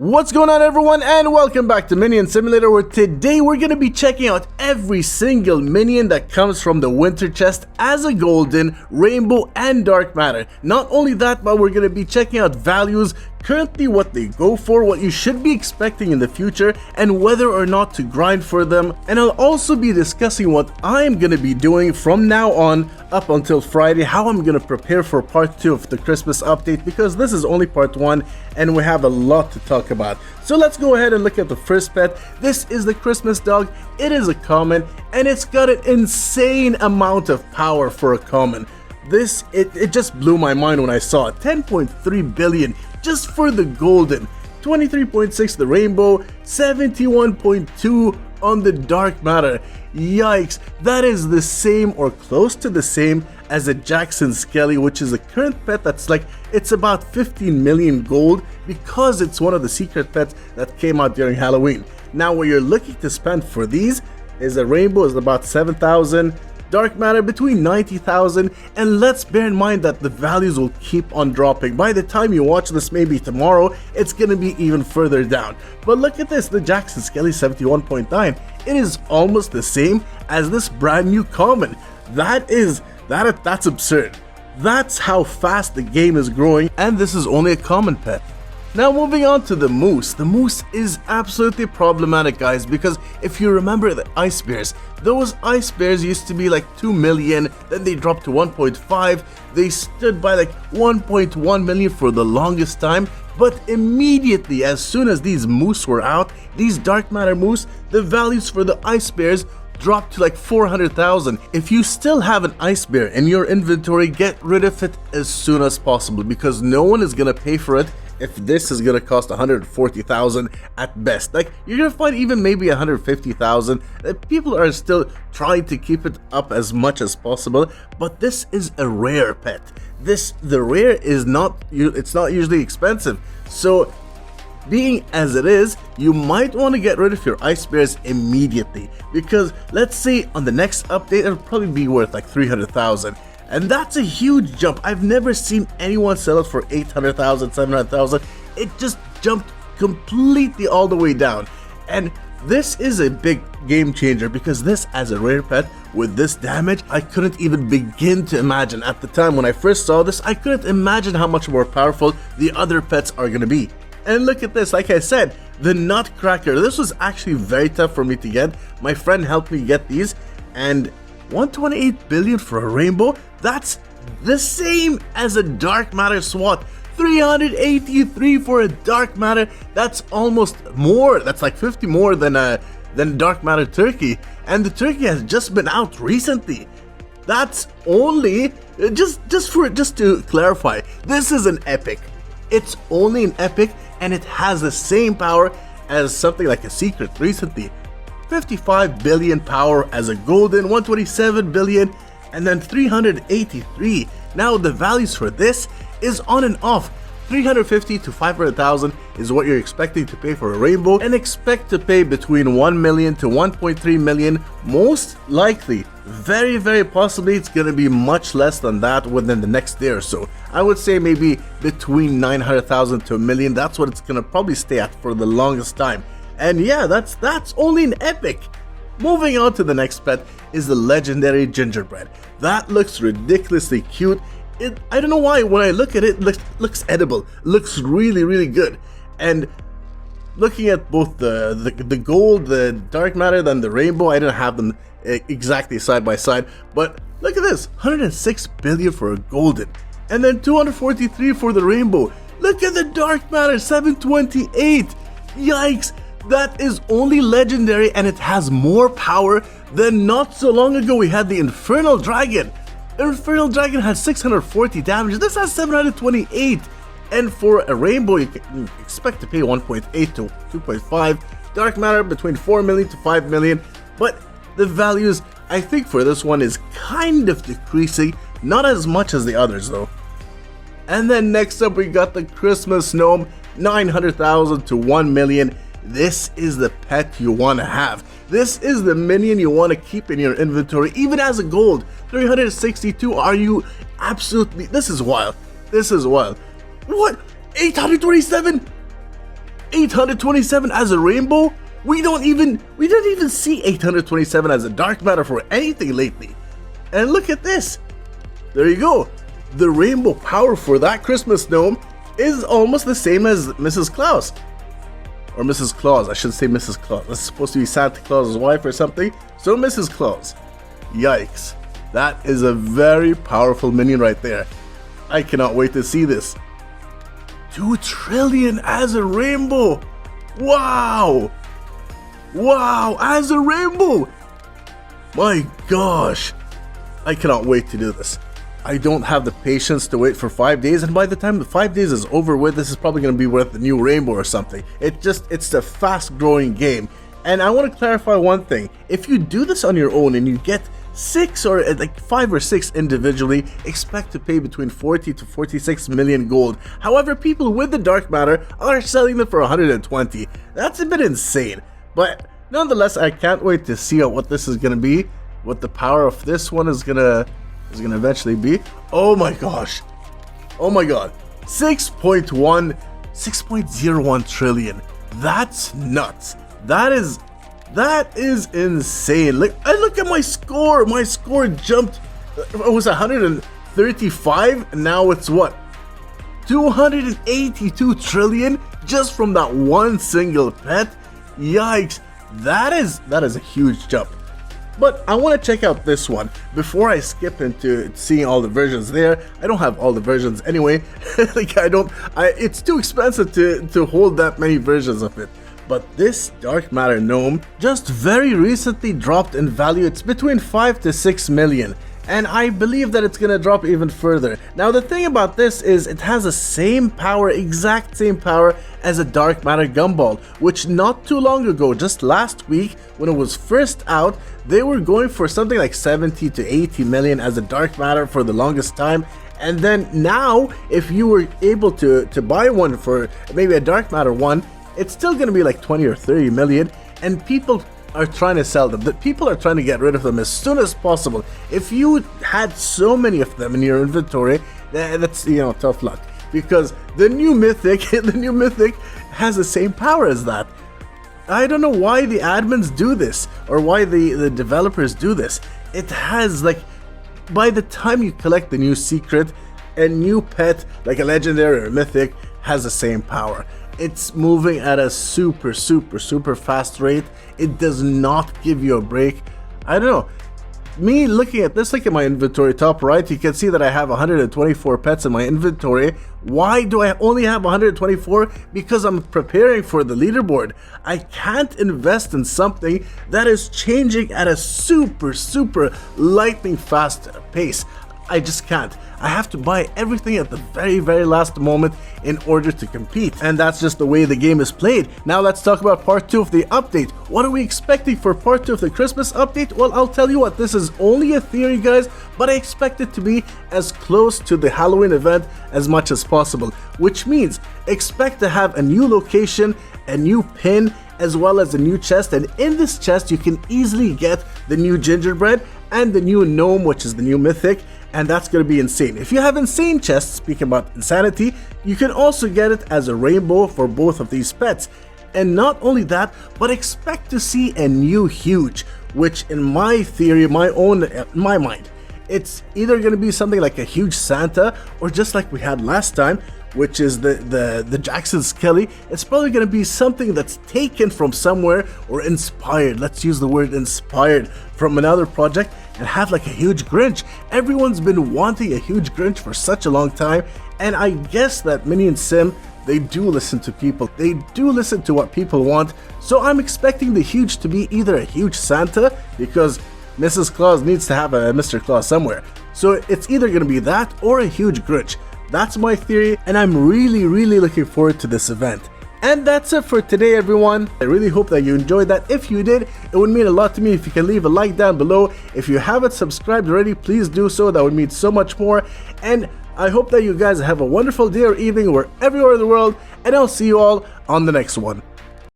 What's going on, everyone, and welcome back to Minion Simulator, where today we're going to be checking out every single minion that comes from the winter chest as a golden, rainbow, and dark matter. Not only that, but we're going to be checking out values, currently what they go for, what you should be expecting in the future, and whether or not to grind for them. And I'll also be discussing what I'm going to be doing from now on up until Friday, how I'm going to prepare for part 2 of the Christmas update, because this is only part 1 and we have a lot to talk about. So let's go ahead and look at the first pet. This is the Christmas dog. It is a common and it's got an insane amount of power for a common. It just blew my mind when I saw it. 10.3 billion just for the golden, 23.6 the rainbow, 71.2 on the dark matter. Yikes, that is the same or close to the same as a Jackson Skelly, which is a current pet that's it's about 15 million gold because it's one of the secret pets that came out during Halloween. Now what you're looking to spend for these is a rainbow is about 7,000, dark matter between 90,000, and let's bear in mind that the values will keep on dropping. By the time you watch this, maybe tomorrow, it's gonna be even further down. But look at this, the Jackson Skelly 71.9. It is almost the same as this brand new common. That's absurd. That's how fast the game is growing, and this is only a common pet. Now moving on to the moose. The moose is absolutely problematic, guys, because if you remember the ice bears, those ice bears used to be like 2 million, then they dropped to 1.5, they stood by like 1.1 million for the longest time, but immediately as soon as these moose were out, these dark matter moose, the values for the ice bears dropped to like 400,000. If you still have an ice bear in your inventory, get rid of it as soon as possible, because no one is gonna pay for it if this is gonna cost 140,000 at best. Like, you're gonna find even maybe 150,000. People are still trying to keep it up as much as possible, but this is a rare pet. The rare is not, it's not usually expensive. So being as it is, you might want to get rid of your ice bears immediately, because let's say on the next update it'll probably be worth like 300,000. And that's a huge jump. I've never seen anyone sell it for 800,000, 700,000. It just jumped completely all the way down. And this is a big game changer, because this, as a rare pet with this damage, I couldn't even begin to imagine. At the time when I first saw this, I couldn't imagine how much more powerful the other pets are going to be. And look at this, like I said, the Nutcracker. This was actually very tough for me to get. My friend helped me get these, and 128 billion for a rainbow, that's the same as a dark matter SWAT. 383 for a dark matter, that's almost more, that's like 50 more than dark matter turkey, and the turkey has just been out recently. That's only, just to clarify, this is an epic. It's only an epic, and it has the same power as something like a secret recently. 55 billion power as a golden, 127 billion, and then 383. Now the values for this is on and off. 350 to 500,000 is what you're expecting to pay for a rainbow, and expect to pay between 1 million to 1.3 million. Most likely, very possibly, it's gonna be much less than that within the next day or so. I would say maybe between 900,000 to a million. That's what it's gonna probably stay at for the longest time. And yeah, that's only an epic. Moving on to the next pet is the legendary gingerbread. That looks ridiculously cute. I don't know why, when I look at it, looks edible, looks really good. And looking at both the gold, the dark matter, then the rainbow, I didn't have them exactly side by side, but look at this, 106 billion for a golden, and then 243 for the rainbow. Look at the dark matter, 728. Yikes, that is only legendary, and it has more power than not so long ago we had the Infernal Dragon. Infernal Dragon had 640 damage, this has 728. And for a rainbow, you can expect to pay 1.8 to 2.5. Dark matter between 4 million to 5 million. But the values, I think for this one, is kind of decreasing. Not as much as the others though. And then next up we got the Christmas Gnome, 900,000 to 1 million. This is the pet you want to have. This is the minion you want to keep in your inventory, even as a gold. 362, are you absolutely, this is wild. This is wild. What? 827? 827 as a rainbow? We didn't even see 827 as a dark matter for anything lately. And look at this. There you go. The rainbow power for that Christmas gnome is almost the same as Mrs. Claus. Or Mrs. Claus, I should say Mrs. Claus. That's supposed to be Santa Claus's wife or something. So Mrs. Claus. Yikes. That is a very powerful minion right there. I cannot wait to see this. 2 trillion as a rainbow. Wow. Wow, as a rainbow. My gosh. I cannot wait to do this. I don't have the patience to wait for 5 days, and by the time the 5 days is over with, this is probably going to be worth the new rainbow or something. It's a fast growing game. And I want to clarify one thing. If you do this on your own and you get 6 or like 5 or 6 individually, expect to pay between 40 to 46 million gold. However, people with the dark matter are selling them for 120. That's a bit insane. But nonetheless, I can't wait to see what this is going to be. What the power of this one is gonna eventually be. Oh my gosh. Oh my god. 6.01 trillion. That's nuts. That is insane. Like, I look at my score. My score jumped. It was 135, and now it's what? 282 trillion just from that one single pet. Yikes. That is a huge jump. But I want to check out this one before I skip into seeing all the versions there. I don't have all the versions anyway. Like it's too expensive to hold that many versions of it. But this dark matter gnome just very recently dropped in value. It's between 5 to 6 million. And I believe that it's gonna drop even further. Now the thing about this is it has the same power, exact same power as a dark matter gumball, which not too long ago, just last week when it was first out, they were going for something like 70 to 80 million as a dark matter for the longest time. And then now, if you were able to buy one for maybe a dark matter one, it's still gonna be like 20 or 30 million, and people are trying to sell them. That people are trying to get rid of them as soon as possible. If you had so many of them in your inventory, that's, you know, tough luck, because the new mythic has the same power as that. I don't know why the admins do this, or why the developers do this. It has, like, by the time you collect the new secret, a new pet like a legendary or a mythic has the same power. It's moving at a super fast rate. It does not give you a break. I don't know. Me looking at this, look at my inventory top right, you can see that I have 124 pets in my inventory. Why do I only have 124? Because I'm preparing for the leaderboard. I can't invest in something that is changing at a super lightning fast pace. I just can't. I have to buy everything at the very last moment in order to compete. And that's just the way the game is played. Now let's talk about part 2 of the update. What are we expecting for part 2 of the Christmas update? Well, I'll tell you what, this is only a theory, guys, but I expect it to be as close to the Halloween event as much as possible. Which means expect to have a new location, a new pin, as well as a new chest. And in this chest, you can easily get the new gingerbread and the new gnome, which is the new mythic. And that's going to be insane. If you have insane chests, speaking about insanity, you can also get it as a rainbow for both of these pets. And not only that, but expect to see a new huge, which in my theory, my mind, it's either going to be something like a huge Santa, or just like we had last time, which is the Jackson Skelly. It's probably going to be something that's taken from somewhere or inspired. Let's use the word inspired from another project, and have like a huge Grinch. Everyone's been wanting a huge Grinch for such a long time, and I guess that Minionsim, they do listen to people. They do listen to what people want. So I'm expecting the huge to be either a huge Santa, because Mrs. Claus needs to have a Mr. Claus somewhere. So it's either going to be that or a huge Grinch. That's my theory, and I'm really looking forward to this event. And that's it for today, everyone. I really hope that you enjoyed that. If you did, it would mean a lot to me if you can leave a like down below. If you haven't subscribed already, please do so. That would mean so much more. And I hope that you guys have a wonderful day or evening wherever you are in the world, and I'll see you all on the next one.